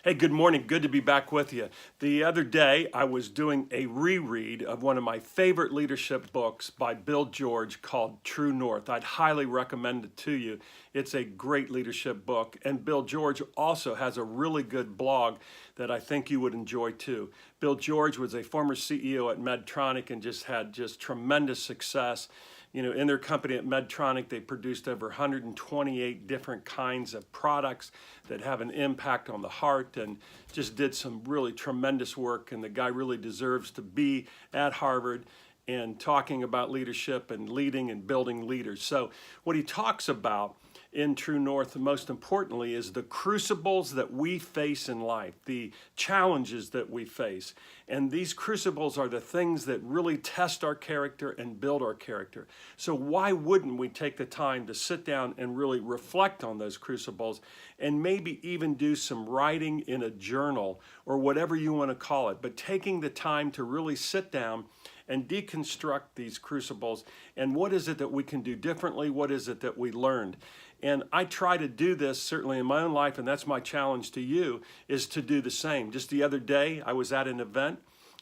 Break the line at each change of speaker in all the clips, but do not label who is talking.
Hey, good morning. Good to be back with you. The other day, I was doing a reread of one of my favorite leadership books by Bill George called True North. I'd highly recommend it to you. It's a great leadership book. And Bill George also has a really good blog that I think you would enjoy too. Bill George was a former CEO at Medtronic and had tremendous success. In their company at Medtronic, they produced over 128 different kinds of products that have an impact on the heart and just did some really tremendous work. And the guy really deserves to be at Harvard and talking about leadership and leading and building leaders. So what he talks about in True North, most importantly, is the crucibles that we face in life, the challenges that we face. And these crucibles are the things that really test our character and build our character. So why wouldn't we take the time to sit down and really reflect on those crucibles and maybe even do some writing in a journal or whatever you want to call it, but taking the time to really sit down and deconstruct these crucibles and what is it that we can do differently, what is it that we learned. And I try to do this certainly in my own life, and that's my challenge to you, is to do the same. Just the other day, I was at an event.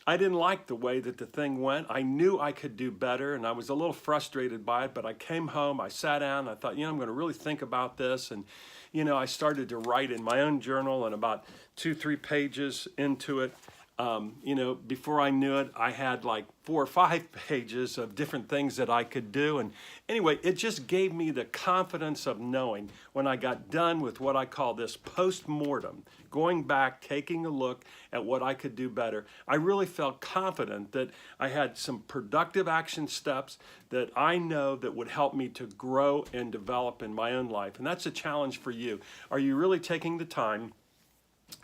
I didn't like the way that the thing went. I knew I could do better, and I was a little frustrated by it, but I came home, I sat down, I thought, I'm going to really think about this, and I started to write in my own journal, and about 2-3 pages into it, before I knew it, I had like 4 or 5 pages of different things that I could do. And anyway, it just gave me the confidence of knowing when I got done with what I call this post-mortem, going back, taking a look at what I could do better. I really felt confident that I had some productive action steps that I know that would help me to grow and develop in my own life. And that's a challenge for you. Are you really taking the time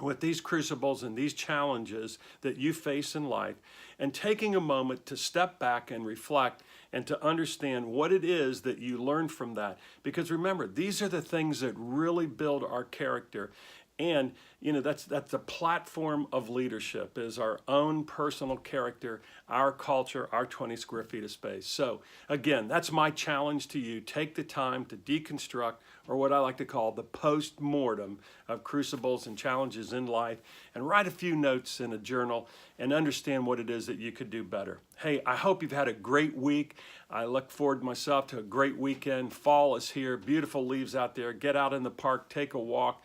with these crucibles and these challenges that you face in life and taking a moment to step back and reflect and to understand what it is that you learned from that? Because remember, these are the things that really build our character. And that's the platform of leadership, is our own personal character, our culture, our 20 square feet of space. So again, that's my challenge to you. Take the time to deconstruct, or what I like to call the post-mortem of crucibles and challenges in life, and write a few notes in a journal and understand what it is that you could do better. Hey, I hope you've had a great week. I look forward myself to a great weekend. Fall is here, beautiful leaves out there. Get out in the park, take a walk,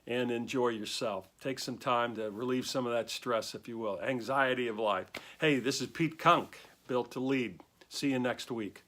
and enjoy yourself. Take some time to relieve some of that stress, if you will, anxiety of life. Hey, this is Pete Kunk, Built to Lead. See you next week.